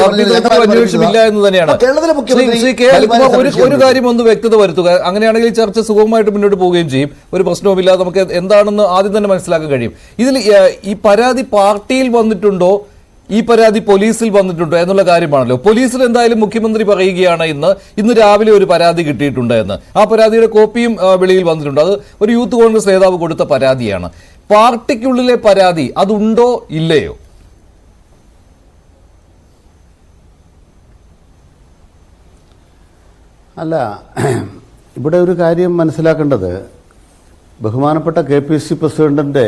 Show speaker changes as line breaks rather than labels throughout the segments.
അന്വേഷണമില്ല എന്ന് തന്നെയാണ്. ഒരു കാര്യം ഒന്ന് വ്യക്തത വരുത്തുക. അങ്ങനെയാണെങ്കിൽ ചർച്ച സുഗമമായിട്ട് മുന്നോട്ട് പോവുകയും ചെയ്യും. ഒരു പ്രശ്നവുമില്ലാതെ നമുക്ക് എന്താണെന്ന് ആദ്യം തന്നെ മനസ്സിലാക്കാൻ കഴിയും. ഇതിൽ ഈ പരാതി പാർട്ടിയിൽ വന്നിട്ടുണ്ടോ, ഈ പരാതി പോലീസിൽ വന്നിട്ടുണ്ടോ എന്നുള്ള കാര്യമാണല്ലോ. പോലീസിൽ എന്തായാലും മുഖ്യമന്ത്രി പറയുകയാണ് ഇന്ന് രാവിലെ ഒരു പരാതി കിട്ടിയിട്ടുണ്ട് എന്ന്. ആ പരാതിയുടെ കോപ്പിയും വെളിയിൽ വന്നിട്ടുണ്ട്. അത് ഒരു യൂത്ത് കോൺഗ്രസ് നേതാവ് കൊടുത്ത പരാതിയാണ്. പാർട്ടിക്കുള്ളിലെ പരാതി അതുണ്ടോ ഇല്ലയോ?
അല്ല, ഇവിടെ ഒരു കാര്യം മനസ്സിലാക്കേണ്ടത്, ബഹുമാനപ്പെട്ട KPCC പ്രസിഡന്റിന്റെ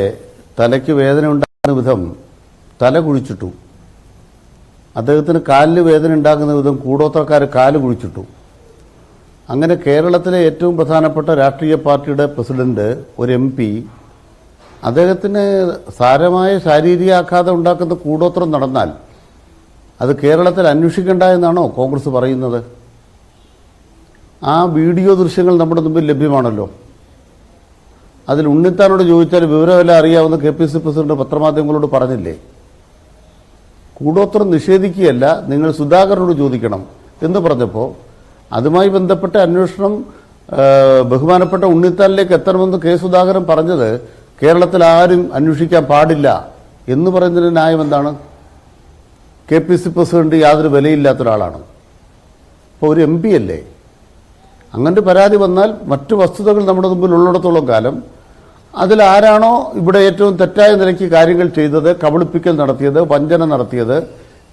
തലയ്ക്ക് വേദന ഉണ്ടാകുന്ന വിധം തല കുഴിച്ചിട്ടു. അദ്ദേഹത്തിന് കാലിന് വേദന ഉണ്ടാകുന്ന വിധം കൂടോത്രക്കാർ കാല് കുഴിച്ചിട്ടു. അങ്ങനെ കേരളത്തിലെ ഏറ്റവും പ്രധാനപ്പെട്ട രാഷ്ട്രീയ പാർട്ടിയുടെ പ്രസിഡന്റ്, ഒരു MP, അദ്ദേഹത്തിന് സാരമായ ശാരീരിക ആഘാതം ഉണ്ടാക്കുന്ന കൂടോത്രം നടന്നാൽ അത് കേരളത്തിൽ അന്വേഷിക്കേണ്ട എന്നാണോ കോൺഗ്രസ് പറയുന്നത്? ആ വീഡിയോ ദൃശ്യങ്ങൾ നമ്മുടെ മുമ്പിൽ ലഭ്യമാണല്ലോ. അതിൽ ഉണ്ണിത്താനോട് ചോദിച്ചാൽ വിവരമെല്ലാം അറിയാവുന്ന KPCC പ്രസിഡന്റ് പത്രമാധ്യമങ്ങളോട് പറഞ്ഞില്ലേ, കൂടോത്രം നിഷേധിക്കുകയല്ല, നിങ്ങൾ സുധാകരനോട് ചോദിക്കണം എന്ന് പറഞ്ഞപ്പോൾ അതുമായി ബന്ധപ്പെട്ട അന്വേഷണം ബഹുമാനപ്പെട്ട ഉണ്ണിത്താനിലേക്ക് എത്തണമെന്ന് K. സുധാകരൻ പറഞ്ഞത് കേരളത്തിൽ ആരും അന്വേഷിക്കാൻ പാടില്ല എന്ന് പറയുന്നതിന് ന്യായം എന്താണ്? KPCC പ്രസിഡന്റ് യാതൊരു വിലയില്ലാത്ത ഒരാളാണ്. അപ്പോൾ ഒരു MP അല്ലേ? അങ്ങനെ പരാതി വന്നാൽ മറ്റു വസ്തുതകൾ നമ്മുടെ മുമ്പിൽ ഉള്ളിടത്തോളം കാലം അതിലാരാണോ ഇവിടെ ഏറ്റവും തെറ്റായ നിലയ്ക്ക് കാര്യങ്ങൾ ചെയ്തത്, കബളിപ്പിക്കൽ നടത്തിയത്, വഞ്ചന നടത്തിയത്,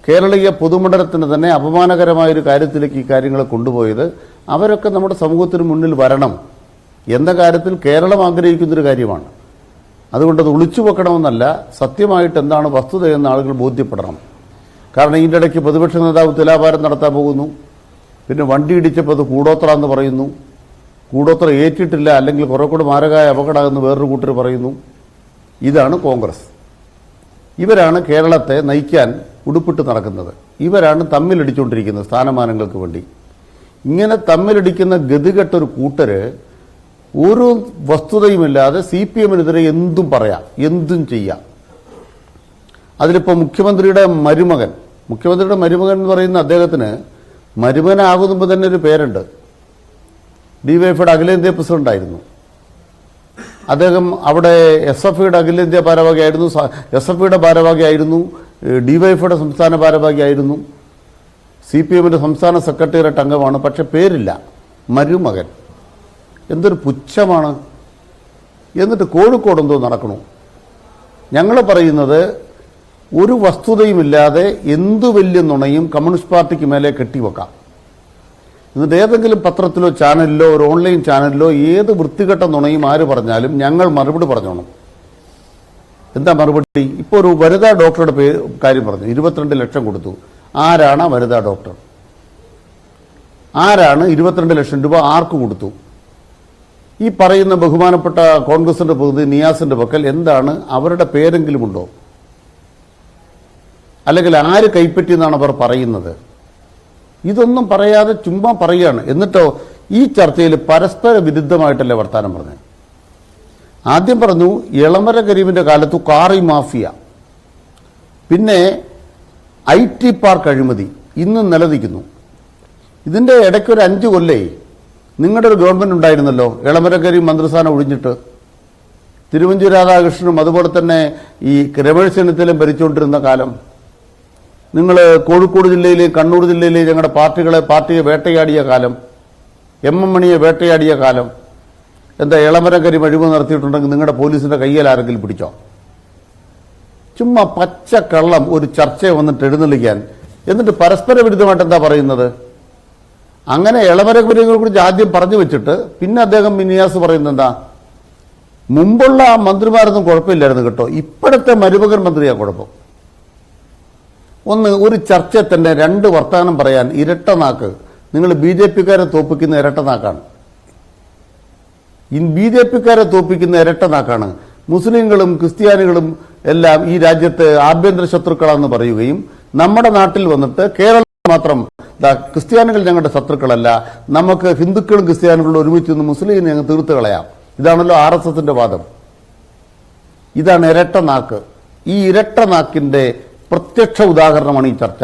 കേരളീയ പൊതുമണ്ഡലത്തിന് തന്നെ അപമാനകരമായൊരു കാര്യത്തിലേക്ക് ഈ കാര്യങ്ങളെ കൊണ്ടുപോയത്, അവരൊക്കെ നമ്മുടെ സമൂഹത്തിന് മുന്നിൽ വരണം എന്ന കാര്യത്തിൽ കേരളം ആഗ്രഹിക്കുന്നൊരു കാര്യമാണ്. അതുകൊണ്ട് അത് ഒളിച്ചു വെക്കണമെന്നല്ല, സത്യമായിട്ട് എന്താണ് വസ്തുതയെന്ന് ആളുകൾ ബോധ്യപ്പെടണം. കാരണം ഇതിൻ്റെ ഇടയ്ക്ക് പ്രതിപക്ഷ നേതാവ് തുലാഭാരം നടത്താൻ പോകുന്നു. പിന്നെ വണ്ടി ഇടിച്ചപ്പോൾ അത് കൂടോത്ര എന്ന് പറയുന്നു. കൂടോത്ര ഏറ്റിട്ടില്ല, അല്ലെങ്കിൽ കുറെ കൂടെ മാരകമായ അപകടമെന്ന് വേറൊരു കൂട്ടർ പറയുന്നു. ഇതാണ് കോൺഗ്രസ്. ഇവരാണ് കേരളത്തെ നയിക്കാൻ ഉടുപ്പിട്ട് നടക്കുന്നത്. ഇവരാണ് തമ്മിലടിച്ചുകൊണ്ടിരിക്കുന്നത് സ്ഥാനമാനങ്ങൾക്ക് വേണ്ടി. ഇങ്ങനെ തമ്മിലടിക്കുന്ന ഗതികെട്ടൊരു കൂട്ടര് ഒരു വസ്തുതയുമില്ലാതെ CPM-നെതിരെ എന്തും പറയാം, എന്തും ചെയ്യാം. അതിലിപ്പോൾ മുഖ്യമന്ത്രിയുടെ മരുമകൻ എന്ന് പറയുന്ന അദ്ദേഹത്തിന് മരുമകനാകുമ്പോൾ തന്നെ ഒരു പേരുണ്ട്. DYFയുടെ അഖിലേന്ത്യാ പ്രസിഡന്റായിരുന്നു അദ്ദേഹം. അവിടെ SFIയുടെ അഖിലേന്ത്യാ ഭാരവാഹിയായിരുന്നു, SFIയുടെ ഭാരവാഹിയായിരുന്നു, DYFയുടെ സംസ്ഥാന ഭാരവാഹിയായിരുന്നു, CPM-ന്റെ സംസ്ഥാന സെക്രട്ടേറിയറ്റ് അംഗമാണ്. പക്ഷെ പേരില്ല, മരുമകൻ. എന്തൊരു പുച്ഛമാണ്. എന്നിട്ട് കോഴിക്കോട് എന്തോ നടക്കണു. ഞങ്ങൾ പറയുന്നത്, ഒരു വസ്തുതയുമില്ലാതെ എന്തു വലിയ നുണയും കമ്മ്യൂണിസ്റ്റ് പാർട്ടിക്ക് മേലെ കെട്ടിവെക്കാം. എന്നിട്ട് ഏതെങ്കിലും പത്രത്തിലോ ചാനലിലോ ഒരു ഓൺലൈൻ ചാനലിലോ ഏത് വൃത്തികെട്ട നുണയും ആര് പറഞ്ഞാലും ഞങ്ങൾ മറുപടി പറഞ്ഞോണം. എന്താ മറുപടി? ഇപ്പോൾ ഒരു വനിതാ ഡോക്ടറുടെ കാര്യം പറഞ്ഞു, 22 ലക്ഷം കൊടുത്തു. ആരാണ് ആ വനിതാ ഡോക്ടർ? ആരാണ് 22 ലക്ഷം രൂപ ആർക്ക് കൊടുത്തു? ഈ പറയുന്ന ബഹുമാനപ്പെട്ട കോൺഗ്രസിന്റെ പ്രതിനിധി നിയാസിന്റെ പക്കൽ എന്താണ് അവരുടെ പേരെങ്കിലും ഉണ്ടോ? അല്ലെങ്കിൽ ആര് കൈപ്പറ്റിയെന്നാണ് അവർ പറയുന്നത്? ഇതൊന്നും പറയാതെ ചുമ്മാ പറയുകയാണ്. എന്നിട്ടോ ഈ ചർച്ചയിൽ പരസ്പര വിരുദ്ധമായിട്ടല്ലേ വർത്താനം പറഞ്ഞത്. ആദ്യം പറഞ്ഞു എളമര കരീമിന്റെ കാലത്ത് കാറി മാഫിയ, പിന്നെ IT പാർക്ക് അഴിമതി ഇന്നും നിലനിൽക്കുന്നു. ഇതിന്റെ ഇടയ്ക്ക് ഒരു 5 കൊല്ലേ നിങ്ങളുടെ ഒരു ഗവൺമെന്റ് ഉണ്ടായിരുന്നല്ലോ, എളമര കരീം മന്ത്രിസ്ഥാനം ഒഴിഞ്ഞിട്ട്. തിരുവഞ്ചൂർ രാധാകൃഷ്ണനും അതുപോലെ തന്നെ ഈ രമേശ് ചെന്നിത്തലയും ഭരിച്ചുകൊണ്ടിരുന്ന കാലം. നിങ്ങൾ കോഴിക്കോട് ജില്ലയിലെയും കണ്ണൂർ ജില്ലയിലെയും ഞങ്ങളുടെ പാർട്ടിയെ വേട്ടയാടിയ കാലം, MM മണിയെ വേട്ടയാടിയ കാലം. എന്താ എളമര കരീം അഴിമതി നടത്തിയിട്ടുണ്ടെങ്കിൽ നിങ്ങളുടെ പോലീസിന്റെ കയ്യിൽ ആരെങ്കിലും പിടിച്ചോ? ചുമ്മാ പച്ചക്കള്ളം ഒരു ചർച്ചയെ വന്നിട്ട് എഴുന്നള്ളിക്കാൻ. എന്നിട്ട് പരസ്പര വിരുദ്ധമായിട്ട് എന്താ പറയുന്നത്? അങ്ങനെ എളമര കരീമിനെ കുറിച്ച് ആദ്യം പറഞ്ഞു വെച്ചിട്ട് പിന്നെ അദ്ദേഹം നിയാസ് പറയുന്നത് എന്താ, മുമ്പുള്ള മന്ത്രിമാരൊന്നും കുഴപ്പമില്ലായിരുന്നു കേട്ടോ, ഇപ്പോഴത്തെ മരുമകൻ മന്ത്രിയാ കുഴപ്പം. ഒരു ചർച്ച തന്നെ 2 വർത്താനം പറയാൻ ഇരട്ട നാക്ക്. നിങ്ങൾ BJP-ക്കാരെ തോപ്പിക്കുന്ന ഇരട്ട നാക്കാണ്. BJP-ക്കാരെ തോപ്പിക്കുന്ന ഇരട്ട നാക്കാണ്. മുസ്ലിങ്ങളും ക്രിസ്ത്യാനികളും എല്ലാം ഈ രാജ്യത്ത് ആഭ്യന്തര ശത്രുക്കളാണെന്ന് പറയുകയും നമ്മുടെ നാട്ടിൽ വന്നിട്ട് കേരളത്തിൽ മാത്രം ക്രിസ്ത്യാനികൾ ഞങ്ങളുടെ ശത്രുക്കളല്ല, നമുക്ക് ഹിന്ദുക്കളും ക്രിസ്ത്യാനികളും ഒരുമിച്ച് നിന്ന് മുസ്ലിം ഞങ്ങൾ തീർത്ത് കളയാം. ഇതാണല്ലോ RSSന്റെ വാദം. ഇതാണ് ഇരട്ട നാക്ക്. ഈ ഇരട്ട നാക്കിന്റെ പ്രത്യക്ഷ ഉദാഹരണമാണ് ഈ ചർച്ച.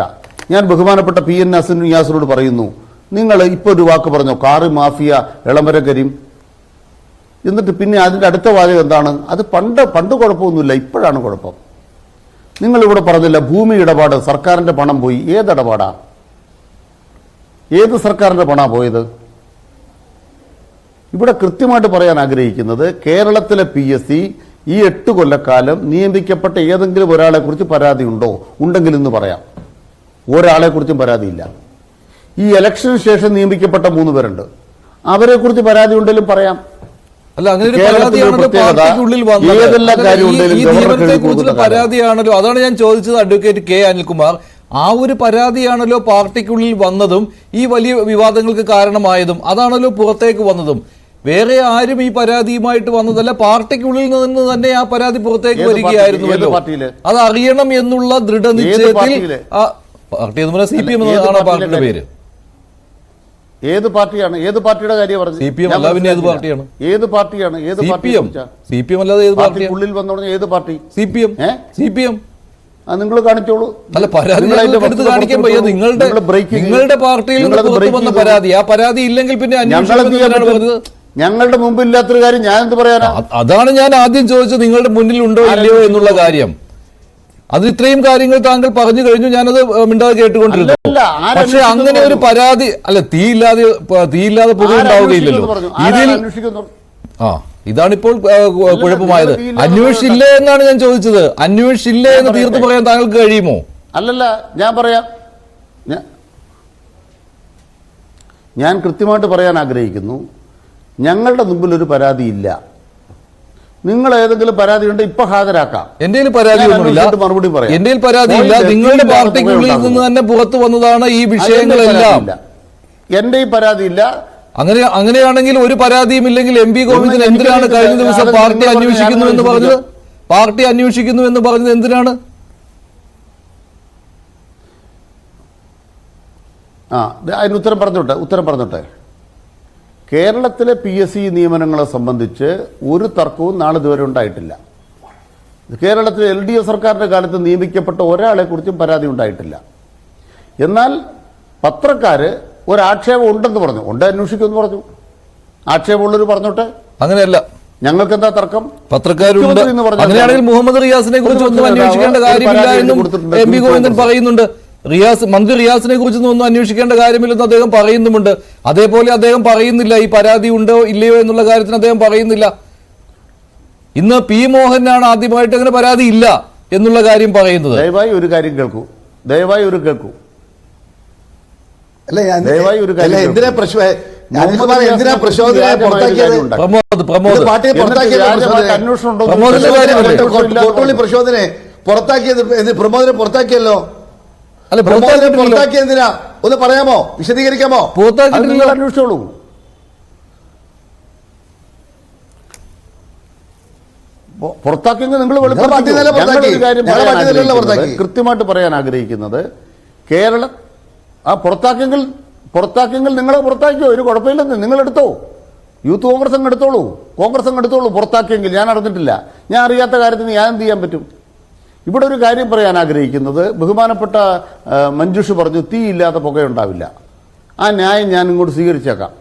ഞാൻ ബഹുമാനപ്പെട്ട PN നിയാസിനോട് പറയുന്നു, നിങ്ങൾ ഇപ്പോൾ ഒരു വാക്ക് പറഞ്ഞോ, കാറ് മാഫിയ, എളമര കരീം, എന്നിട്ട് പിന്നെ അതിൻ്റെ അടുത്ത വാചകം എന്താണ്? അത് പണ്ട് കുഴപ്പമൊന്നുമില്ല, ഇപ്പോഴാണ് കുഴപ്പം. നിങ്ങളിവിടെ പറഞ്ഞില്ല ഭൂമി ഇടപാട്, സർക്കാരിൻ്റെ പണം പോയി. ഏതിടപാടാ? ഏത് സർക്കാരിൻ്റെ പണമാണ് പോയത്? ഇവിടെ കൃത്യമായിട്ട് പറയാൻ ആഗ്രഹിക്കുന്നത്, കേരളത്തിലെ PSC ഈ 8 കൊല്ലക്കാലം നിയമിക്കപ്പെട്ട ഏതെങ്കിലും ഒരാളെ കുറിച്ച് പരാതി ഉണ്ടോ? ഉണ്ടെങ്കിൽ ഇന്ന് പറയാം. ഒരാളെ കുറിച്ചും പരാതിയില്ല. ഈ ഇലക്ഷന് ശേഷം നിയമിക്കപ്പെട്ട 3 പേരുണ്ട്, അവരെ കുറിച്ച് പരാതി ഉണ്ടെങ്കിലും പറയാം.
അല്ല, അങ്ങനെ ഒരു പരാതിയാണല്ലോ പാർട്ടിക്കുള്ളിൽ വന്നത്. പരാതിയാണല്ലോ, അതാണ് ഞാൻ ചോദിച്ചത് അഡ്വക്കേറ്റ് K. അനിൽകുമാർ. ആ ഒരു പരാതിയാണല്ലോ പാർട്ടിക്കുള്ളിൽ വന്നതും ഈ വലിയ വിവാദങ്ങൾക്ക് കാരണമായതും, അതാണല്ലോ പുറത്തേക്ക് വന്നതും. വേറെ ആരും ഈ പരാതിയുമായിട്ട് വന്നതല്ല, പാർട്ടിക്കുള്ളിൽ നിന്ന് തന്നെ ആ പരാതി പുറത്തേക്ക് വരികയായിരുന്നുവല്ലോ. അത് അറിയണം എന്നുള്ള ദൃഢനിശ്ചയത്തിൽ പാർട്ടി എന്ന് പറഞ്ഞാൽ CPM എന്നാണ് പാർട്ടിയുടെ പേര്.
ഏത് പാർട്ടിയാണ്? ഏത് പാർട്ടിയുടെ കാര്യം പറഞ്ഞു?
CPM അല്ല, പിന്നെ ഏത് പാർട്ടിയാണ്?
ഏത് പാർട്ടിയാണ്? ഏത്
CPM അല്ലാതെ ഏത് പാർട്ടി?
ഉള്ളിൽ വന്നോളൂ, ഏത് പാർട്ടി?
CPM.
നിങ്ങൾ കാണിച്ചോളൂ.
അല്ല, പരാതി എടുത്ത് കാണിക്കാൻ വയ്യ. നിങ്ങളുടെ പാർട്ടിയിൽ നിന്ന് പുറത്തു വന്ന പരാതി, ആ പരാതി ഇല്ലെങ്കിൽ പിന്നെ
ഞങ്ങളുടെ മുമ്പില്ലാത്തൊരു കാര്യം ഞാൻ എന്ത് പറയാനാ?
അതാണ് ഞാൻ ആദ്യം ചോദിച്ചത്, നിങ്ങളുടെ മുന്നിൽ ഉണ്ടോ ഇല്ലയോ എന്നുള്ള കാര്യം. അത് ഇത്രയും കാര്യങ്ങൾ താങ്കൾ പറഞ്ഞു കഴിഞ്ഞു, ഞാനത് മിണ്ടാതെ കേട്ടുകൊണ്ടിരുന്നു. പക്ഷെ അങ്ങനെ ഒരു പരാതി അല്ല, തീയില്ലാതെ പുക ഉണ്ടാവുകയില്ലല്ലോ ഇതിൽ. ഇതാണിപ്പോൾ കുഴപ്പമായത്. അന്വേഷിച്ചില്ലേ എന്നാണ് ഞാൻ ചോദിച്ചത്. അന്വേഷിച്ചില്ലേ എന്ന് തീർത്ത് പറയാൻ താങ്കൾക്ക് കഴിയുമോ?
അല്ലല്ല, ഞാൻ പറയാം. ഞാൻ കൃത്യമായിട്ട് പറയാൻ ആഗ്രഹിക്കുന്നു, ഞങ്ങളുടെ മുമ്പിൽ ഒരു പരാതിയില്ല. നിങ്ങൾ ഏതെങ്കിലും പരാതി ഉണ്ട്, ഇപ്പൊ ഹാജരാക്കാം.
എന്റെ പരാതിയൊന്നുമില്ല,
മറുപടി പറയാം.
എന്റെ പരാതിയില്ല. നിങ്ങളുടെ പാർട്ടിക്കുള്ളിൽ നിന്ന് തന്നെ പുറത്തു വന്നതാണ് ഈ വിഷയങ്ങളെല്ലാം.
എന്റെ ഈ പരാതിയില്ല.
അങ്ങനെയാണെങ്കിൽ ഒരു പരാതിയും ഇല്ലെങ്കിൽ MP ഗോവിന്ദൻ എന്തിനാണ് കഴിഞ്ഞ ദിവസം പാർട്ടി അന്വേഷിക്കുന്നു എന്ന് പറഞ്ഞത്? പാർട്ടി അന്വേഷിക്കുന്നു എന്ന് പറഞ്ഞത് എന്തിനാണ്?
അതിന് ഉത്തരം പറഞ്ഞോട്ടെ. കേരളത്തിലെ PSC നിയമനങ്ങളെ സംബന്ധിച്ച് ഒരു തർക്കവും നാളെ ഇതുവരെ ഉണ്ടായിട്ടില്ല. കേരളത്തിലെ LDF സർക്കാരിന്റെ കാലത്ത് നിയമിക്കപ്പെട്ട ഒരാളെ കുറിച്ചും പരാതി ഉണ്ടായിട്ടില്ല. എന്നാൽ പത്രക്കാര് ഒരാക്ഷേപം ഉണ്ടെന്ന് പറഞ്ഞു, അന്വേഷിക്കുമെന്ന് പറഞ്ഞു. ആക്ഷേപമുള്ളവർ പറഞ്ഞോട്ടെ,
അങ്ങനെയല്ല.
ഞങ്ങൾക്ക് എന്താ തർക്കം?
പത്രക്കാരുണ്ട്. അങ്ങനെയാണെങ്കിൽ മുഹമ്മദ് റിയാസിനെ കുറിച്ച് ഒന്നും അന്വേഷിക്കേണ്ട കാര്യമില്ല എന്നും MP ഗോവിന്ദൻ പറയുന്നുണ്ട്. മന്ത്രി റിയാസിനെ കുറിച്ചൊന്നും ഒന്നും അന്വേഷിക്കേണ്ട കാര്യമില്ലെന്ന് അദ്ദേഹം പറയുന്നുമുണ്ട്. അതേപോലെ അദ്ദേഹം പറയുന്നില്ല ഈ പരാതി ഉണ്ടോ ഇല്ലയോ എന്നുള്ള കാര്യത്തിന് അദ്ദേഹം പറയുന്നില്ല. ഇന്ന് P. മോഹനാണ് ആദ്യമായിട്ട് അങ്ങനെ പരാതി ഇല്ല എന്നുള്ള കാര്യം പറയുന്നത്.
ദയവായി ഒരു കാര്യം കേൾക്കൂ.
പ്രമോദിനെ പുറത്താക്കിയല്ലോ. അല്ല, പുറത്താക്കിയ എന്തിനാ ഒന്ന് പറയാമോ, വിശദീകരിക്കാമോ?
അന്വേഷിച്ചോളൂ. പുറത്താക്കിയെങ്കിൽ നിങ്ങൾ കൃത്യമായിട്ട് പറയാൻ ആഗ്രഹിക്കുന്നത്, കേരളം പുറത്താക്കിയെങ്കിൽ നിങ്ങൾ പുറത്താക്കിയോ, ഒരു കുഴപ്പമില്ലെന്ന് നിങ്ങൾ എടുത്തോ. യൂത്ത് കോൺഗ്രസ് അങ്ങ് എടുത്തോളൂ. പുറത്താക്കിയെങ്കിൽ ഞാൻ അറിഞ്ഞിട്ടില്ല. ഞാൻ അറിയാത്ത കാര്യത്തിന് ഞാൻ എന്ത് ചെയ്യാൻ പറ്റും? ഇവിടെ ഒരു കാര്യം പറയാൻ ആഗ്രഹിക്കുന്നത്, ബഹുമാനപ്പെട്ട മഞ്ജുഷ് പറഞ്ഞു തീയില്ലാതെ പുകയുണ്ടാവില്ല. ആ ന്യായം ഞാൻ ഇങ്ങോട്ട് സ്വീകരിച്ചേക്കാം.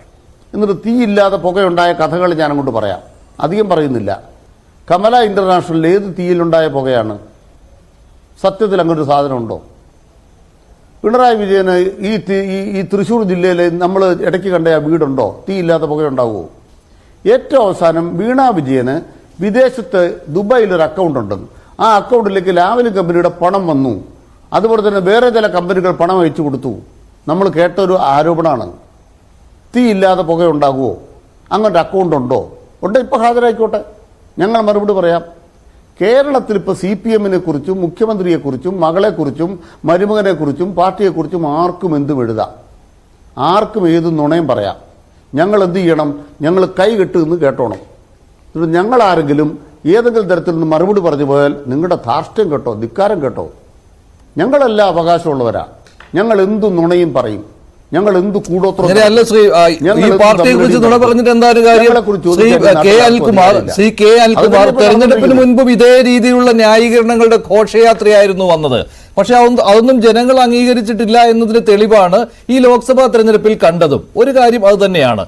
എന്നിട്ട് തീയില്ലാതെ പുകയുണ്ടായ കഥകൾ ഞാൻ അങ്ങോട്ട് പറയാം. അധികം പറയുന്നില്ല. കമല ഇന്റർനാഷണലിൽ ഏത് തീയിലുണ്ടായ പുകയാണ്? സത്യത്തിൽ അങ്ങനൊരു സാധനമുണ്ടോ? പിണറായി വിജയന് ഈ തൃശ്ശൂർ ജില്ലയിൽ നമ്മൾ ഇടയ്ക്ക് കണ്ട ആ വീടുണ്ടോ? തീയില്ലാത്ത പുകയുണ്ടാവുമോ? ഏറ്റവും അവസാനം വീണ വിജയന് വിദേശത്ത് ദുബായിലൊരു അക്കൗണ്ട് ഉണ്ടെന്ന്, ആ അക്കൗണ്ടിലേക്ക് ലാവലിൻ കമ്പനിയുടെ പണം വന്നു. അതുപോലെ തന്നെ വേറെ ചില കമ്പനികൾ പണം അയച്ചു കൊടുത്തു. നമ്മൾ കേട്ടൊരു ആരോപണമാണ്. തീയില്ലാതെ പുകയുണ്ടാകുമോ? അങ്ങനൊരു അക്കൗണ്ട് ഉണ്ടോ? ഇപ്പോൾ ഹാജരായിക്കോട്ടെ, ഞങ്ങൾ മറുപടി പറയാം. കേരളത്തിൽ ഇപ്പോൾ CPM-നെ കുറിച്ചും മുഖ്യമന്ത്രിയെക്കുറിച്ചും മകളെക്കുറിച്ചും മരുമകനെക്കുറിച്ചും പാർട്ടിയെക്കുറിച്ചും ആർക്കും എന്തും എഴുതാം, ആർക്കും ഏത് നുണയും പറയാം. ഞങ്ങൾ എന്ത് ചെയ്യണം? ഞങ്ങൾ കൈ കെട്ടുമെന്ന് കേട്ടോണം. ഞങ്ങൾ ആരെങ്കിലും ഏതെങ്കിലും തരത്തിൽ നിന്ന് മറുപടി പറഞ്ഞു പോയാൽ നിങ്ങളുടെ ധാർഷ്ട്യം കേട്ടോ, ധിക്കാരം കേട്ടോ. ഞങ്ങളെല്ലാം അവകാശമുള്ളവരാ. ഞങ്ങൾ എന്തു നുണയും പറയും. ഞങ്ങൾ എന്ത് കൂടോത്രം
അങ്ങനെയല്ല ശ്രീ ഈ പാർട്ടിയെ കുറിച്ച് നുണ പറഞ്ഞിട്ട് എന്താണ് കാര്യം? ശ്രീ കെ അനിൽകുമാർ തെരഞ്ഞെടുപ്പിന് മുൻപും ഇതേ രീതിയിലുള്ള ന്യായീകരണങ്ങളുടെ ഘോഷയാത്രയായിരുന്നു വന്നത്. പക്ഷെ അതൊന്നും ജനങ്ങൾ അംഗീകരിച്ചിട്ടില്ല എന്നതിന് തെളിവാണ് ഈ ലോക്സഭാ തെരഞ്ഞെടുപ്പിൽ കണ്ടതും. ഒരു കാര്യം അത് തന്നെയാണ്,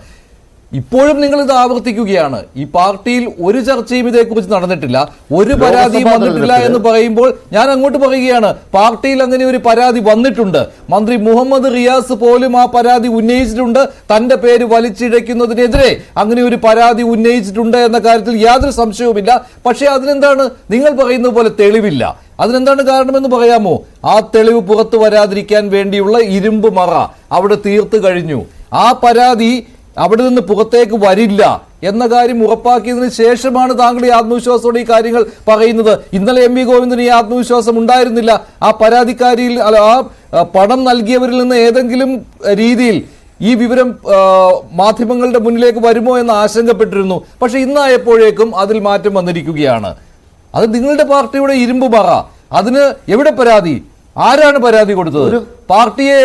ഇപ്പോഴും നിങ്ങൾ ഇത് ആവർത്തിക്കുകയാണ്. ഈ പാർട്ടിയിൽ ഒരു ചർച്ചയും ഇതേക്കുറിച്ച് നടന്നിട്ടില്ല, ഒരു പരാതിയും വന്നിട്ടില്ല എന്ന് പറയുമ്പോൾ ഞാൻ അങ്ങോട്ട് പറയുകയാണ്, പാർട്ടിയിൽ അങ്ങനെ ഒരു പരാതി വന്നിട്ടുണ്ട്. മന്ത്രി മുഹമ്മദ് റിയാസ് പോലും ആ പരാതി ഉന്നയിച്ചിട്ടുണ്ട്. തന്റെ പേര് വലിച്ചിഴയ്ക്കുന്നതിനെതിരെ അങ്ങനെ ഒരു പരാതി ഉന്നയിച്ചിട്ടുണ്ട് എന്ന കാര്യത്തിൽ യാതൊരു സംശയവുമില്ല. പക്ഷേ അതിനെന്താണ് നിങ്ങൾ പറയുന്നത് പോലെ തെളിവില്ല. അതിനെന്താണ് കാരണമെന്ന് പറയാമോ? ആ തെളിവ് പുറത്തു വരാതിരിക്കാൻ വേണ്ടിയുള്ള ഇരുമ്പ് മറ അവിടെ തീർത്തു കഴിഞ്ഞു. ആ പരാതി അവിടെ നിന്ന് പുറത്തേക്ക് വരില്ല എന്ന കാര്യം ഉറപ്പാക്കിയതിനു ശേഷമാണ് താങ്കൾ ഈ ആത്മവിശ്വാസത്തോടെ ഈ കാര്യങ്ങൾ പറയുന്നത്. ഇന്നലെ എം വി ഗോവിന്ദന് ഈ ആത്മവിശ്വാസം ഉണ്ടായിരുന്നില്ല. ആ പരാതിക്കാരിയിൽ ആ പണം നൽകിയവരിൽ നിന്ന് ഏതെങ്കിലും രീതിയിൽ ഈ വിവരം മാധ്യമങ്ങളുടെ മുന്നിലേക്ക് വരുമോ എന്ന് ആശങ്കപ്പെട്ടിരുന്നു. പക്ഷെ ഇന്നായപ്പോഴേക്കും അതിൽ മാറ്റം വന്നിരിക്കുകയാണ്. അത് നിങ്ങളുടെ പാർട്ടിയുടെ ഇരുമ്പ് മറ. അതിന് എവിടെ പരാതി? ആരാണ് പരാതി കൊടുത്തത്? പാർട്ടിയെ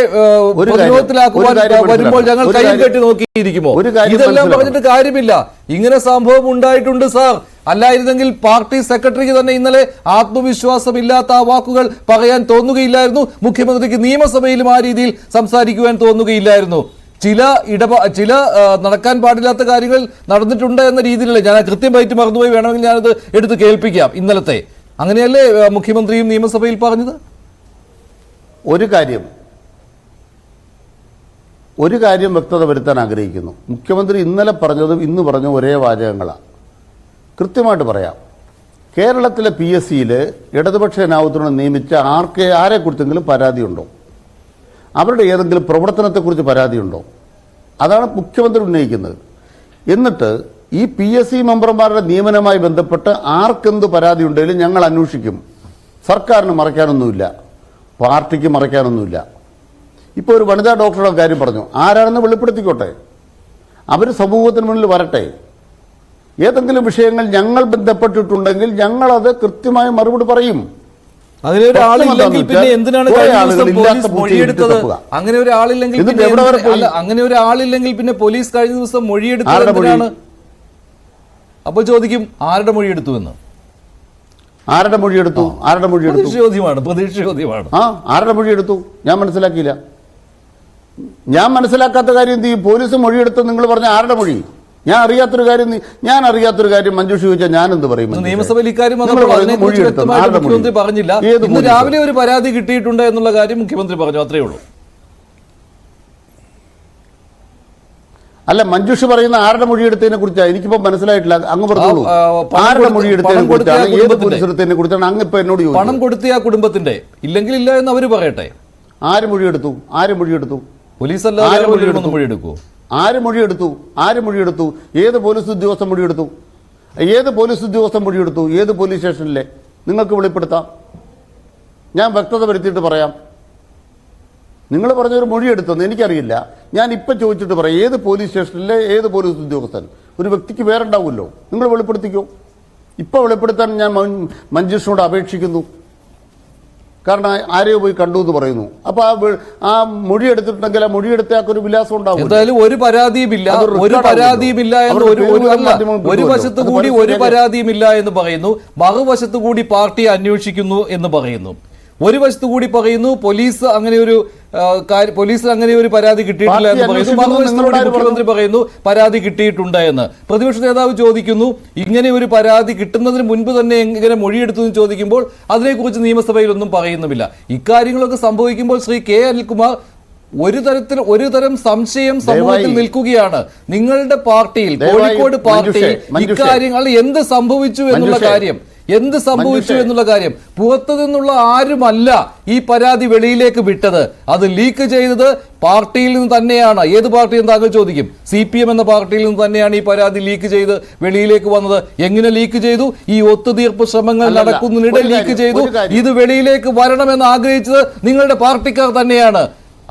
പ്രതിരോധത്തിലാക്കുവാൻ വരുമ്പോൾ ഞങ്ങൾ കൈയും കെട്ടി നോക്കിയിരിക്കുമോ? ഇതെല്ലാം പറഞ്ഞിട്ട് കാര്യമില്ല. ഇങ്ങനെ സംഭവം ഉണ്ടായിട്ടുണ്ട് സാർ. അല്ലായിരുന്നെങ്കിൽ പാർട്ടി സെക്രട്ടറിക്ക് തന്നെ ഇന്നലെ ആത്മവിശ്വാസമില്ലാത്ത ആ വാക്കുകൾ പറയാൻ തോന്നുകയില്ലായിരുന്നു. മുഖ്യമന്ത്രിക്ക് നിയമസഭയിലും ആ രീതിയിൽ സംസാരിക്കുവാൻ തോന്നുകയില്ലായിരുന്നു. ചില നടക്കാൻ പാടില്ലാത്ത കാര്യങ്ങൾ നടന്നിട്ടുണ്ട് എന്ന രീതിയിലല്ലേ, ഞാൻ കൃത്യമായിട്ട് മറന്നുപോയി, വേണമെങ്കിൽ ഞാനത് എടുത്ത് കേൾപ്പിക്കാം. ഇന്നലത്തെ അങ്ങനെയല്ലേ മുഖ്യമന്ത്രിയും നിയമസഭയിൽ പറഞ്ഞത്?
ഒരു കാര്യം വ്യക്തത വരുത്താൻ ആഗ്രഹിക്കുന്നു. മുഖ്യമന്ത്രി ഇന്നലെ പറഞ്ഞതും ഇന്ന് പറഞ്ഞ ഒരേ വാചകങ്ങളാണ്. കൃത്യമായിട്ട് പറയാം, കേരളത്തിലെ PSCയിൽ ഇടതുപക്ഷ നേതൃത്വം നിയമിച്ച ആരെക്കുറിച്ചെങ്കിലും പരാതിയുണ്ടോ? അവരുടെ ഏതെങ്കിലും പ്രവർത്തനത്തെക്കുറിച്ച് പരാതിയുണ്ടോ? അതാണ് മുഖ്യമന്ത്രി ഉന്നയിക്കുന്നത്. എന്നിട്ട് ഈ PSC മെമ്പർമാരുടെ നിയമനവുമായി ബന്ധപ്പെട്ട് ആർക്കെന്ത് പരാതി ഉണ്ടെങ്കിലും ഞങ്ങൾ അന്വേഷിക്കും. സർക്കാരിന് മറയ്ക്കാനൊന്നുമില്ല, പാർട്ടിക്ക് മറയ്ക്കാനൊന്നുമില്ല. ഇപ്പോൾ ഒരു വനിതാ ഡോക്ടറുടെ കാര്യം പറഞ്ഞു, ആരാണെന്ന് വെളിപ്പെടുത്തിക്കോട്ടെ, അവർ സമൂഹത്തിന് മുന്നിൽ വരട്ടെ. ഏതെങ്കിലും വിഷയങ്ങൾ ഞങ്ങൾ ബന്ധപ്പെട്ടിട്ടുണ്ടെങ്കിൽ ഞങ്ങളത് കൃത്യമായി മറുപടി പറയും.
അങ്ങനെ ഒരാളില്ലെങ്കിൽ പിന്നെ എന്തിനാണ് മൊഴിയെടുത്തത്? അങ്ങനെ ഒരാളില്ലെങ്കിൽ പിന്നെ പോലീസ് കഴിഞ്ഞ ദിവസം മൊഴിയെടുത്തത്? അപ്പോൾ ചോദിക്കും ആരുടെ മൊഴിയെടുത്തു എന്ന്.
ആരുടെ മൊഴിയെടുത്തു?
പ്രതീക്ഷ ചോദ്യമാണ്.
ആരുടെ മൊഴിയെടുത്തു? ഞാൻ മനസ്സിലാക്കിയില്ല. ഞാൻ മനസ്സിലാക്കാത്ത കാര്യം എന്ത് ചെയ്യും? പോലീസ് മൊഴിയെടുത്ത് നിങ്ങൾ പറഞ്ഞ ആരുടെ മൊഴി? ഞാൻ അറിയാത്തൊരു കാര്യം മഞ്ജുഷ ചോദിച്ചാൽ ഞാൻ എന്ത് പറയും?
നിയമസഭയിൽ ഇക്കാര്യം മുഖ്യമന്ത്രി പറഞ്ഞില്ല. ഇന്ന് രാവിലെ ഒരു പരാതി കിട്ടിയിട്ടുണ്ട് എന്നുള്ള കാര്യം മുഖ്യമന്ത്രി പറഞ്ഞു, അത്രയേ ഉള്ളൂ.
അല്ല, മഞ്ജുഷ പറയുന്ന ആരുടെ മൊഴിയെടുത്തതിനെ കുറിച്ചാണ് എനിക്കിപ്പോ മനസ്സിലായിട്ടില്ല. അങ്ങ് പറഞ്ഞോളൂ, ആരുടെ മൊഴിയെടുത്തതിനെ കുറിച്ചാണ്, ഏത് പോലീസ് എടുത്തതിനെ കുറിച്ചാണ് അങ്ങ് ഇപ്പൊ എന്നോട് ചോദിച്ചു?
പണം കൊടുത്ത ആ കുടുംബത്തിന്റെ ഇല്ലെങ്കിൽ ഇല്ല എന്ന് അവര് പറയട്ടെ.
ആര് മൊഴിയെടുത്തു?
പോലീസ് അല്ലാതെ മൊഴിയെടുക്കൂ?
ആര് മൊഴിയെടുത്തു? ഏത് പോലീസ് ഉദ്യോഗസ്ഥൻ മൊഴിയെടുത്തു? ഏത് പോലീസ് സ്റ്റേഷനിലെ? നിങ്ങൾക്ക് വെളിപ്പെടുത്താം. ഞാൻ വ്യക്തത വരുത്തിയിട്ട് പറയാം. നിങ്ങൾ പറഞ്ഞൊരു മൊഴിയെടുത്തെന്ന് എനിക്കറിയില്ല. ഞാൻ ഇപ്പം ചോദിച്ചിട്ട് പറയാം, ഏത് പോലീസ് സ്റ്റേഷനിലെ ഏത് പോലീസ് ഉദ്യോഗസ്ഥൻ? ഒരു വ്യക്തിക്ക് വേറുണ്ടാവുമല്ലോ, നിങ്ങൾ വെളിപ്പെടുത്തിക്കോ. ഇപ്പം വെളിപ്പെടുത്താൻ ഞാൻ മഞ്ജുഷിനോട് അപേക്ഷിക്കുന്നു. കാരണം ആരെയോ പോയി കണ്ടു എന്ന് പറയുന്നു. അപ്പൊ ആ മൊഴി എടുത്തിട്ടുണ്ടെങ്കിൽ ആ മൊഴിയെടുത്തേക്കൊരു വിലാസം ഉണ്ടാവും.
എന്തായാലും ഒരു പരാതിയുമില്ല ഒരു വശത്തു കൂടി ഒരു പരാതിയുമില്ല എന്ന് പറയുന്നു, മറുവശത്തു കൂടി പാർട്ടി അന്വേഷിക്കുന്നു എന്ന് പറയുന്നു. ഒരു വശത്തു കൂടി പറയുന്നു പോലീസിൽ അങ്ങനെ ഒരു പരാതി കിട്ടിയിട്ടില്ല എന്ന് പറയുന്നു. മറുവശത്തോടെ മുഖ്യമന്ത്രി പറയുന്നു പരാതി കിട്ടിയിട്ടുണ്ട് എന്ന്. പ്രതിപക്ഷ നേതാവ് ചോദിക്കുന്നു ഇങ്ങനെ ഒരു പരാതി കിട്ടുന്നതിന് മുൻപ് തന്നെ എങ്ങനെ മൊഴിയെടുത്തു എന്ന് ചോദിക്കുമ്പോൾ അതിനെക്കുറിച്ച് നിയമസഭയിലൊന്നും പറയുന്നുമില്ല. ഇക്കാര്യങ്ങളൊക്കെ സംഭവിക്കുമ്പോൾ ശ്രീ കെ അനിൽകുമാർ ഒരു തരം സംശയം സമൂഹത്തിൽ നിൽക്കുകയാണ്. നിങ്ങളുടെ പാർട്ടിയിൽ, കോഴിക്കോട് പാർട്ടിയിൽ ഇക്കാര്യങ്ങൾ എന്ത് സംഭവിച്ചു എന്നുള്ള കാര്യം പുറത്തു നിന്നുള്ള ആരുമല്ല ഈ പരാതി വെളിയിലേക്ക് വിട്ടത്. അത് ലീക്ക് ചെയ്തത് പാർട്ടിയിൽ നിന്ന് തന്നെയാണ്. ഏത് പാർട്ടിയെന്ന് താങ്കൾ ചോദിക്കും. CPM എന്ന പാർട്ടിയിൽ നിന്ന് തന്നെയാണ് ഈ പരാതി ലീക്ക് ചെയ്ത് വെളിയിലേക്ക് വന്നത്. എങ്ങനെ ലീക്ക് ചെയ്തു? ഈ ഒത്തുതീർപ്പ് ശ്രമങ്ങൾ നടക്കുന്നതിനിടെ ലീക്ക് ചെയ്തു. ഇത് വെളിയിലേക്ക് വരണമെന്ന് ആഗ്രഹിച്ചത് നിങ്ങളുടെ പാർട്ടിക്കാർ തന്നെയാണ്.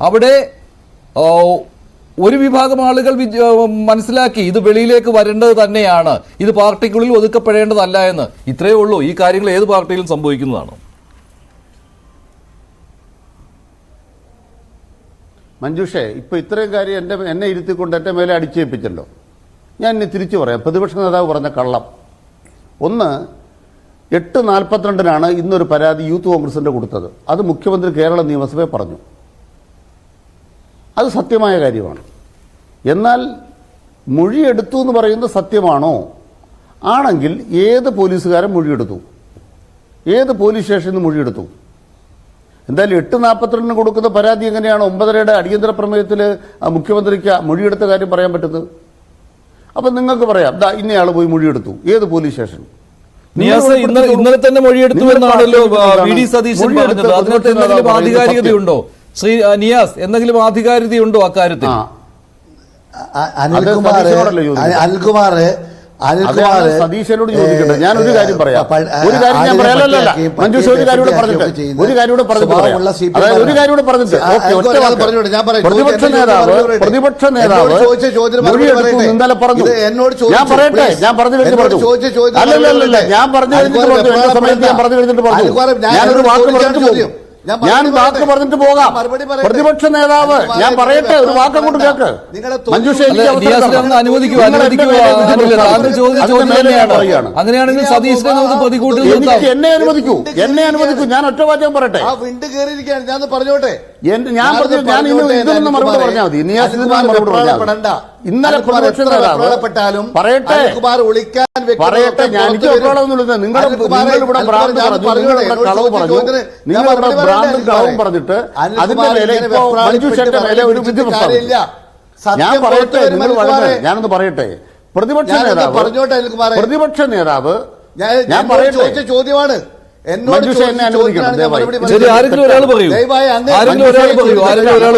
അവിടെ ഒരു വിഭാഗം ആളുകൾ മനസ്സിലാക്കി ഇത് വെളിയിലേക്ക് വരേണ്ടത് തന്നെയാണ്, ഇത് പാർട്ടിക്കുള്ളിൽ ഒതുക്കപ്പെടേണ്ടതല്ല എന്ന്. ഇത്രയേ ഉള്ളൂ. ഈ കാര്യങ്ങൾ ഏത് പാർട്ടിയിലും സംഭവിക്കുന്നതാണ്.
മഞ്ജുഷേ, ഇപ്പൊ ഇത്രയും കാര്യം എന്നെ ഇരുത്തിക്കൊണ്ട് എന്റെ മേലെ അടിച്ചേൽപ്പിച്ചല്ലോ. ഞാൻ ഇനി തിരിച്ചു പറയാം. പ്രതിപക്ഷ നേതാവ് പറഞ്ഞ കള്ളം ഒന്ന്, 8:42 ഇന്നൊരു പരാതി യൂത്ത് കോൺഗ്രസിന്റെ കൊടുത്തത്. അത് മുഖ്യമന്ത്രി കേരള നിയമസഭയിൽ പറഞ്ഞു. അത് സത്യമായ കാര്യമാണ്. എന്നാൽ മൊഴിയെടുത്തു എന്ന് പറയുന്നത് സത്യമാണോ? ആണെങ്കിൽ ഏത് പോലീസുകാരൻ മൊഴിയെടുത്തു? ഏത് പോലീസ് സ്റ്റേഷനിൽ നിന്ന് മൊഴിയെടുത്തു? എന്തായാലും 8:42 കൊടുക്കുന്ന പരാതി എങ്ങനെയാണ് 9:30 അടിയന്തര പ്രമേയത്തിൽ മുഖ്യമന്ത്രിക്ക് മൊഴിയെടുത്ത കാര്യം പറയാൻ പറ്റുന്നത്? അപ്പം നിങ്ങൾക്ക് പറയാം, ദാ ഇന്നയാൾ പോയി മൊഴിയെടുത്തു. ഏത് പോലീസ് സ്റ്റേഷൻ?
നിയാസ് ഇന്നലെ തന്നെ മൊഴിയെടുത്തു എന്നാണല്ലോ വി ഡി സതീശൻ പറഞ്ഞത്. അതിനകത്ത് എന്തെങ്കിലും ആധികാരികതയുണ്ടോ ശ്രീ നിയാസ്? എന്തെങ്കിലും ആധികാരികതയുണ്ടോ അക്കാര്യത്തിൽ?
അനിൽകുമാർ
സതീശനോട് ചോദിക്കട്ടെ. ഞാൻ ഒരു കാര്യം പറയാം. ഒരു കാര്യം ഞാൻ പറയാനല്ല, മഞ്ജുഷ ഒരു കാര്യം കൂടെ പറഞ്ഞിട്ട് ഒരു കാര്യം കൂടെ പറഞ്ഞിട്ട് അതായത് ഒരു കാര്യം കൂടെ പറഞ്ഞിട്ട് പ്രതിപക്ഷ നേതാവ് മൊഴിയെടുത്തു ഇന്നലെ പറഞ്ഞു. ഞാൻ പറയട്ടെ, ഞാൻ പറഞ്ഞു കഴിഞ്ഞിട്ട് പറഞ്ഞു. അല്ലല്ല, ഞാൻ പറഞ്ഞു കഴിഞ്ഞിട്ട് പറഞ്ഞു. എന്റെ സമയത്ത് ഞാൻ പറഞ്ഞു കഴിഞ്ഞിട്ട് പറഞ്ഞു. ഞാനൊരു വാക്ക് പറഞ്ഞിട്ട് പോകും. ഞാൻ വാക്ക് പറഞ്ഞിട്ട് പോകാം. പ്രതിപക്ഷ നേതാവ് ഞാൻ പറയട്ടെ, ഒരു വാക്ക് അങ്ങോട്ട് കേൾക്ക്. മഞ്ജുഷ
അങ്ങനെയാണെങ്കിൽ സതീശനെ പ്രതികൂട്ടിൽ
എന്നെ അനുവദിക്കൂ. ഞാൻ ഒറ്റ വാചകം പറയട്ടെ.
ഞാൻ പറഞ്ഞോട്ടെ.
ഞാൻ പറഞ്ഞു, ഞാൻ ഇതൊന്നും മറുപടി പറഞ്ഞാൽ മതി. നിയാസ് മറുപടി പറഞ്ഞാൽ ഇന്നലെ പ്രതിപക്ഷ നേതാവ് പറയട്ടെ, പറയട്ടെ. ഞാൻ എനിക്ക് ഒരാളൊന്നുമില്ല. നിങ്ങൾ ഇവിടെ ഭ്രാന്ത് പറഞ്ഞു, നിങ്ങൾ ഇവിടെ കളവ് പറഞ്ഞു, നിങ്ങൾ ഇവിടെ ഭ്രാന്തും കളവും പറഞ്ഞിട്ട് അതിന്റെ മേലെ ഇപ്പോ മഞ്ജുഷന്റെ മേലെ ഒരു വിധി പ്രസ്താവില്ല. ഞാൻ പറയട്ടെ, നിങ്ങൾ വളരെ ഞാനൊന്ന് പറയട്ടെ. പ്രതിപക്ഷ നേതാവ് ഞാൻ പറയട്ടെ
ചോദ്യമാണ്.
മഞ്ജുഷ എന്നെ അനുവദിക്കണം.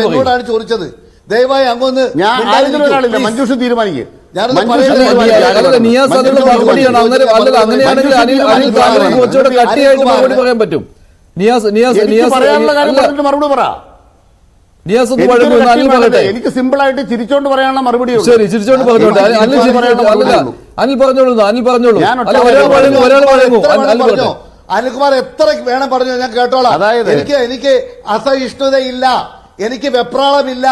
എന്നോടാണ് ചോദിച്ചത്. ദയവായി അങ്ങൊന്ന്
ഞാൻ ആരെങ്കിലും ഒരാളില്ല. മഞ്ജുഷ തീരുമാനിക്കും.
പറയാൻ പറ്റും.
മറുപടി പറ. എനിക്ക് സിമ്പിൾ ആയിട്ട് ചിരിച്ചോണ്ട് പറയാനുള്ള മറുപടി.
ശരി, ചിരിച്ചോണ്ട് പറഞ്ഞോട്ടെ. അനിൽ പറഞ്ഞോളൂ.
അനിൽകുമാർ എത്ര വേണം പറഞ്ഞു, ഞാൻ കേട്ടോളാം. അതായത് എനിക്ക് അസഹിഷ്ണുതയില്ല, എനിക്ക് വെപ്രാളമില്ല,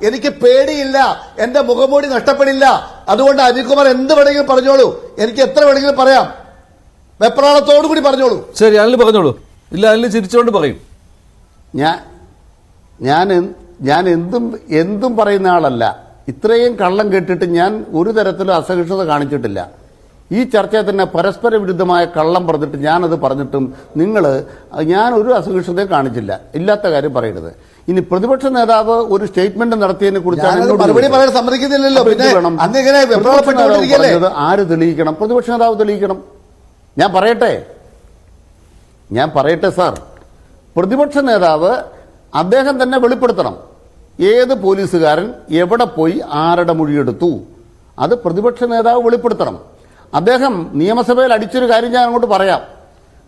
എനിക്ക് പേടിയില്ല, എന്റെ മുഖംമൂടി നഷ്ടപ്പെടില്ല. അതുകൊണ്ട് അനിൽകുമാർ എന്ത് വേണമെങ്കിലും പറഞ്ഞോളൂ. എനിക്ക് എത്ര വേണമെങ്കിലും പറയാം. വെപ്രാളത്തോടു കൂടി പറഞ്ഞോളൂ.
ശരി, അനിൽ പറഞ്ഞോളൂ. ഇല്ല, അനിൽ ചിരിച്ചോണ്ട് പറയും.
ഞാൻ എന്തും പറയുന്ന ആളല്ല. ഇത്രയും കള്ളം കേട്ടിട്ട് ഞാൻ ഒരു തരത്തിലും അസഹിഷ്ണുത കാണിച്ചിട്ടില്ല. ഈ ചർച്ചയിൽ തന്നെ പരസ്പര വിരുദ്ധമായ കള്ളം പറഞ്ഞിട്ട് ഞാനത് പറഞ്ഞിട്ടും ഞാൻ ഒരു അസഹിഷ്ണുതയും കാണിച്ചില്ല. ഇല്ലാത്ത കാര്യം പറയരുത്. ഇനി പ്രതിപക്ഷ നേതാവ് ഒരു സ്റ്റേറ്റ്മെന്റ് നടത്തിയതിനെ കുറിച്ചാണ്
മറുപടി പറയാൻ സമ്മതിക്കുന്നില്ലല്ലോ.
ആര് തെളിയിക്കണം? പ്രതിപക്ഷ നേതാവ് തെളിയിക്കണം. ഞാൻ പറയട്ടെ സാർ. പ്രതിപക്ഷ നേതാവ് അദ്ദേഹം തന്നെ വെളിപ്പെടുത്തണം. ഏത് പോലീസുകാരൻ എവിടെ പോയി ആരുടെ മൊഴിയെടുത്തു, അത് പ്രതിപക്ഷ നേതാവ് വെളിപ്പെടുത്തണം. അദ്ദേഹം നിയമസഭയിൽ അടിച്ചൊരു കാര്യം ഞാൻ അങ്ങോട്ട് പറയാം.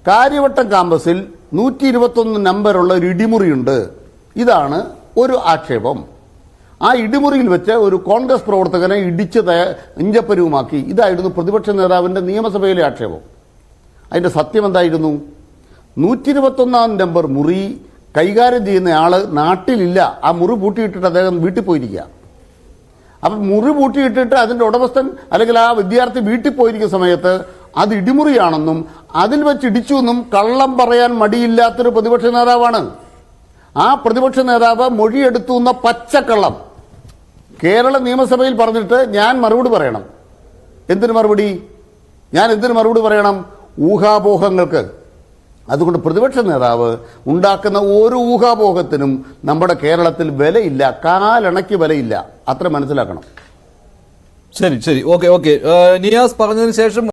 കാര്യവട്ടം ക്യാമ്പസിൽ 121 നമ്പറുള്ള ഒരു ഇടിമുറിയുണ്ട്. ഇതാണ് ഒരു ആക്ഷേപം. ആ ഇടിമുറിയിൽ വെച്ച് ഒരു കോൺഗ്രസ് പ്രവർത്തകനെ ഇടിച്ച് ഇഞ്ചപ്പരുവുമാക്കി. ഇതായിരുന്നു പ്രതിപക്ഷ നേതാവിന്റെ നിയമസഭയിലെ ആക്ഷേപം. അതിന്റെ സത്യം എന്തായിരുന്നു? 121 നമ്പർ മുറി കൈകാര്യം ചെയ്യുന്ന ആള് നാട്ടിലില്ല. ആ മുറി പൂട്ടിയിട്ടിട്ട് അദ്ദേഹം വീട്ടിൽ പോയിരിക്കുക. അപ്പം മുറി പൂട്ടിയിട്ടിട്ട് അതിന്റെ ഉടമസ്ഥൻ അല്ലെങ്കിൽ ആ വിദ്യാർത്ഥി വീട്ടിൽ പോയിരിക്കുന്ന സമയത്ത് അത് ഇടിമുറിയാണെന്നും അതിൽ വെച്ച് ഇടിച്ചു എന്നും കള്ളം പറയാൻ മടിയില്ലാത്തൊരു പ്രതിപക്ഷ നേതാവാണ്. ആ പ്രതിപക്ഷ നേതാവ് മൊഴിയെടുത്തു എന്ന പച്ചക്കള്ളം കേരള നിയമസഭയിൽ പറഞ്ഞിട്ട് ഞാൻ മറുപടി പറയണം. എന്തിനു മറുപടി പറയണം? ഊഹാപോഹങ്ങൾക്ക്. അതുകൊണ്ട് പ്രതിപക്ഷ നേതാവ് ഉണ്ടാക്കുന്ന ഒരു ഊഹാപോഹത്തിനും നമ്മുടെ കേരളത്തിൽ വിലയില്ല, കാലണയ്ക്ക് വിലയില്ല. അത്ര മനസ്സിലാക്കണം.
ശരി, ഓക്കെ. നിയാസ് പറഞ്ഞതിന് ശേഷം